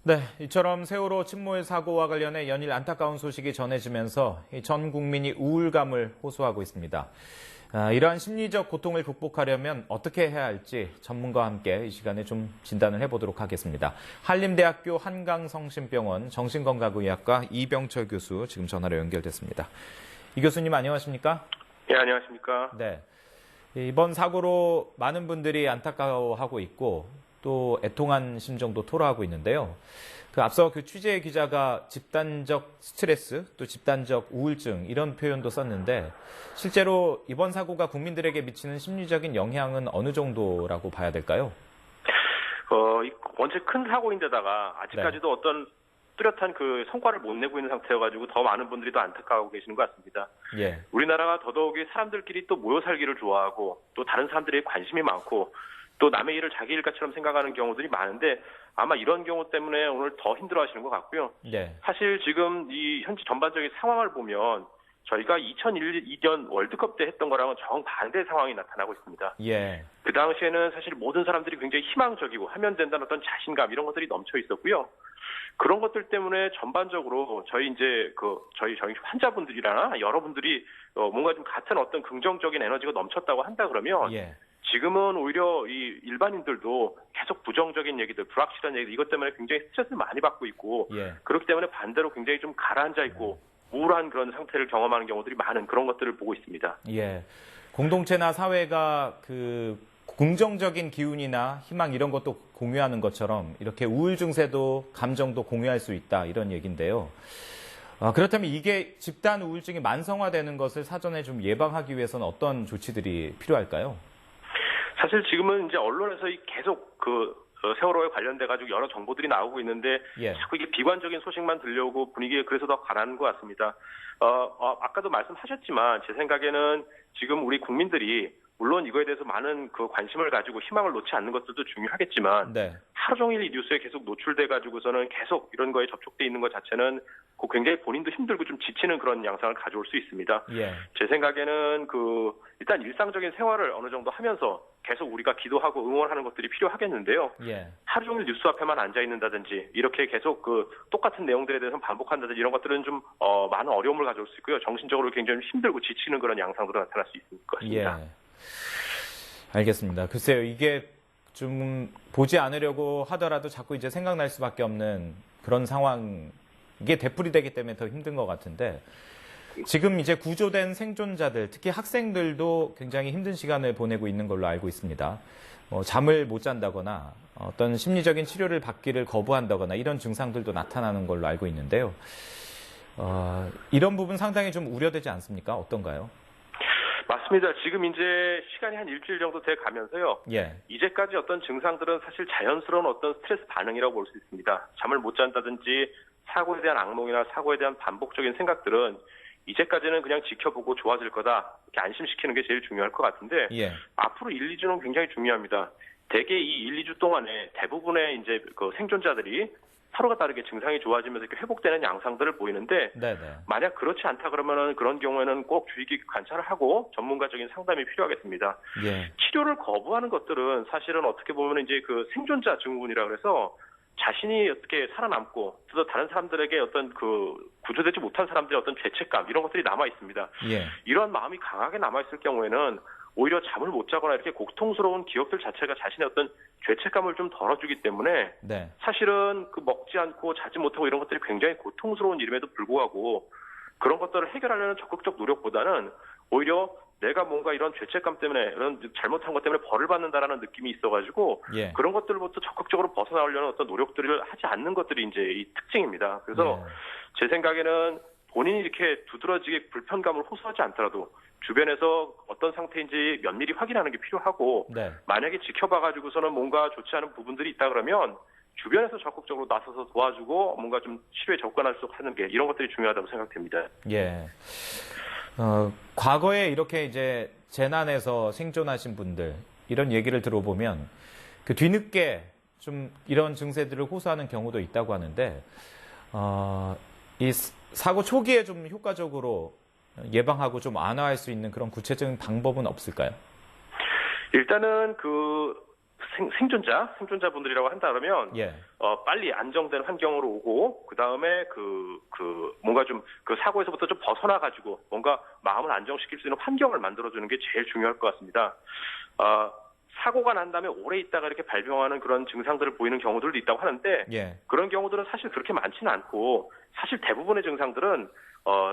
네, 이처럼 세월호 침몰 사고와 관련해 연일 안타까운 소식이 전해지면서 전 국민이 우울감을 호소하고 있습니다. 이러한 심리적 고통을 극복하려면 어떻게 해야 할지 전문가와 함께 이 시간에 좀 진단을 해보도록 하겠습니다. 한림대학교 한강성심병원 정신건강의학과 이병철 교수 지금 전화로 연결됐습니다. 이 교수님 안녕하십니까? 네, 안녕하십니까? 네, 이번 사고로 많은 분들이 안타까워하고 있고 또 애통한 심정도 토로하고 있는데요. 앞서 취재 기자가 집단적 스트레스, 또 집단적 우울증 이런 표현도 썼는데 실제로 이번 사고가 국민들에게 미치는 심리적인 영향은 어느 정도라고 봐야 될까요? 원체 큰 사고인데다가 아직까지도 어떤 뚜렷한 성과를 못 내고 있는 상태여가지고 더 많은 분들이 더 안타까워하고 계시는 것 같습니다. 예. 우리나라가 더더욱이 사람들끼리 또 모여 살기를 좋아하고 또 다른 사람들에게 관심이 많고 또 남의 일을 자기 일처럼 생각하는 경우들이 많은데 아마 이런 경우 때문에 오늘 더 힘들어하시는 것 같고요. 네. 사실 지금 이 현재 전반적인 상황을 보면 저희가 2002년 월드컵 때 했던 거랑은 정반대 상황이 나타나고 있습니다. 예. 그 당시에는 사실 모든 사람들이 굉장히 희망적이고 하면 된다는 어떤 자신감 이런 것들이 넘쳐 있었고요. 그런 것들 때문에 전반적으로 저희 환자분들이나 여러분들이 뭔가 좀 같은 어떤 긍정적인 에너지가 넘쳤다고 한다 그러면 예. 지금은 오히려 이 일반인들도 계속 부정적인 얘기들, 불확실한 얘기들 이것 때문에 굉장히 스트레스를 많이 받고 있고 예. 그렇기 때문에 반대로 굉장히 좀 가라앉아 있고 우울한 그런 상태를 경험하는 경우들이 많은 그런 것들을 보고 있습니다. 예. 공동체나 사회가 긍정적인 기운이나 희망 이런 것도 공유하는 것처럼 이렇게 우울 증세도 감정도 공유할 수 있다 이런 얘기인데요. 그렇다면 이게 집단 우울증이 만성화되는 것을 사전에 좀 예방하기 위해서는 어떤 조치들이 필요할까요? 사실 지금은 이제 언론에서 계속 세월호에 관련돼 가지고 여러 정보들이 나오고 있는데 예. 자꾸 이게 비관적인 소식만 들려오고 분위기가 그래서 더 가라앉는 것 같습니다. 아까도 말씀하셨지만 제 생각에는 지금 우리 국민들이 물론 이거에 대해서 많은 관심을 가지고 희망을 놓지 않는 것들도 중요하겠지만 네. 하루 종일 이 뉴스에 계속 노출돼 가지고서는 계속 이런 거에 접촉돼 있는 것 자체는 굉장히 본인도 힘들고 좀 지치는 그런 양상을 가져올 수 있습니다. 예. 제 생각에는 일단 일상적인 생활을 어느 정도 하면서 계속 우리가 기도하고 응원하는 것들이 필요하겠는데요. 예. 하루 종일 뉴스 앞에만 앉아 있는다든지 이렇게 계속 똑같은 내용들에 대해서 반복한다든지 이런 것들은 좀 많은 어려움을 가져올 수 있고요. 정신적으로 굉장히 힘들고 지치는 그런 양상들이 나타날 수 있을 것입니다. 예. 알겠습니다. 글쎄요, 이게 좀 보지 않으려고 하더라도 자꾸 이제 생각날 수밖에 없는 그런 상황, 이게 되풀이되기 때문에 더 힘든 것 같은데 지금 이제 구조된 생존자들, 특히 학생들도 굉장히 힘든 시간을 보내고 있는 걸로 알고 있습니다. 잠을 못 잔다거나 어떤 심리적인 치료를 받기를 거부한다거나 이런 증상들도 나타나는 걸로 알고 있는데요. 이런 부분 상당히 좀 우려되지 않습니까? 어떤가요? 맞습니다. 지금 이제 시간이 한 일주일 정도 돼 가면서요. 예. 이제까지 어떤 증상들은 사실 자연스러운 어떤 스트레스 반응이라고 볼 수 있습니다. 잠을 못 잔다든지 사고에 대한 악몽이나 사고에 대한 반복적인 생각들은 이제까지는 그냥 지켜보고 좋아질 거다. 이렇게 안심시키는 게 제일 중요할 것 같은데 예. 앞으로 1, 2주는 굉장히 중요합니다. 대개 이 1, 2주 동안에 대부분의 이제 생존자들이 서로가 다르게 증상이 좋아지면서 이렇게 회복되는 양상들을 보이는데 네네. 만약 그렇지 않다 그러면은 그런 경우에는 꼭 주의 깊게 관찰을 하고 전문가적인 상담이 필요하겠습니다. 예. 치료를 거부하는 것들은 사실은 어떻게 보면 이제 생존자 증후군이라 그래서 자신이 어떻게 살아남고 또 다른 사람들에게 어떤 구조되지 못한 사람들의 어떤 죄책감 이런 것들이 남아 있습니다. 예. 이런 마음이 강하게 남아 있을 경우에는 오히려 잠을 못 자거나 이렇게 고통스러운 기억들 자체가 자신의 어떤 죄책감을 좀 덜어주기 때문에 네. 사실은 먹지 않고 자지 못하고 이런 것들이 굉장히 고통스러운 일임에도 불구하고 그런 것들을 해결하려는 적극적 노력보다는 오히려 내가 뭔가 이런 죄책감 때문에 이런 잘못한 것 때문에 벌을 받는다라는 느낌이 있어가지고 예. 그런 것들로부터 적극적으로 벗어나려는 어떤 노력들을 하지 않는 것들이 이제 이 특징입니다. 그래서 제 생각에는 본인이 이렇게 두드러지게 불편감을 호소하지 않더라도 주변에서 어떤 상태인지 면밀히 확인하는 게 필요하고 네. 만약에 지켜봐가지고서는 뭔가 좋지 않은 부분들이 있다 그러면 주변에서 적극적으로 나서서 도와주고 뭔가 좀 치료에 접근할 수 하는 게 이런 것들이 중요하다고 생각됩니다. 예. 과거에 이렇게 이제 재난에서 생존하신 분들 이런 얘기를 들어보면 뒤늦게 좀 이런 증세들을 호소하는 경우도 있다고 하는데 이 사고 초기에 좀 효과적으로 예방하고 좀 완화할 수 있는 그런 구체적인 방법은 없을까요? 일단은 생존자분들이라고 한다 그러면 예. 빨리 안정된 환경으로 오고 그 다음에 뭔가 좀 그 사고에서부터 좀 벗어나 가지고 뭔가 마음을 안정시킬 수 있는 환경을 만들어주는 게 제일 중요할 것 같습니다. 사고가 난 다음에 오래 있다가 이렇게 발병하는 그런 증상들을 보이는 경우들도 있다고 하는데 예. 그런 경우들은 사실 그렇게 많지는 않고 사실 대부분의 증상들은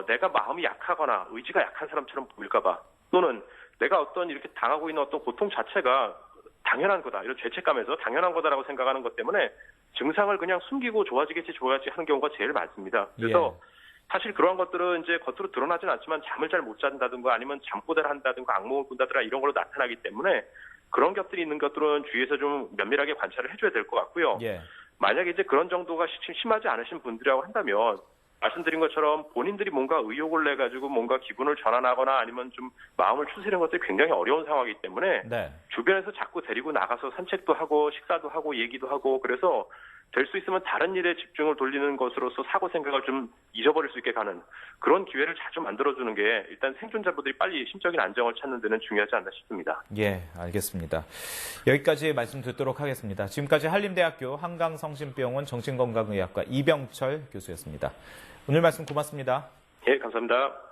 내가 마음이 약하거나 의지가 약한 사람처럼 보일까봐 또는 내가 어떤 이렇게 당하고 있는 어떤 고통 자체가 당연한 거다 이런 죄책감에서 당연한 거다라고 생각하는 것 때문에 증상을 그냥 숨기고 좋아지겠지 하는 경우가 제일 많습니다. 그래서 사실 그러한 것들은 이제 겉으로 드러나진 않지만 잠을 잘 못 잔다든가 아니면 잠꼬대를 한다든가 악몽을 꾼다든가 이런 걸로 나타나기 때문에 그런 것들이 있는 것들은 주위에서 좀 면밀하게 관찰을 해줘야 될 것 같고요. 예. 만약에 이제 그런 정도가 심하지 않으신 분들이라고 한다면 말씀드린 것처럼 본인들이 뭔가 의욕을 내 가지고 뭔가 기분을 전환하거나 아니면 좀 마음을 추스리는 것들이 굉장히 어려운 상황이기 때문에 네. 주변에서 자꾸 데리고 나가서 산책도 하고 식사도 하고 얘기도 하고 그래서 될 수 있으면 다른 일에 집중을 돌리는 것으로서 사고 생각을 좀 잊어버릴 수 있게 가는 그런 기회를 자주 만들어주는 게 일단 생존자분들이 빨리 심적인 안정을 찾는 데는 중요하지 않나 싶습니다. 예, 알겠습니다. 여기까지 말씀 듣도록 하겠습니다. 지금까지 한림대학교 한강성심병원 정신건강의학과 이병철 교수였습니다. 오늘 말씀 고맙습니다. 예, 감사합니다.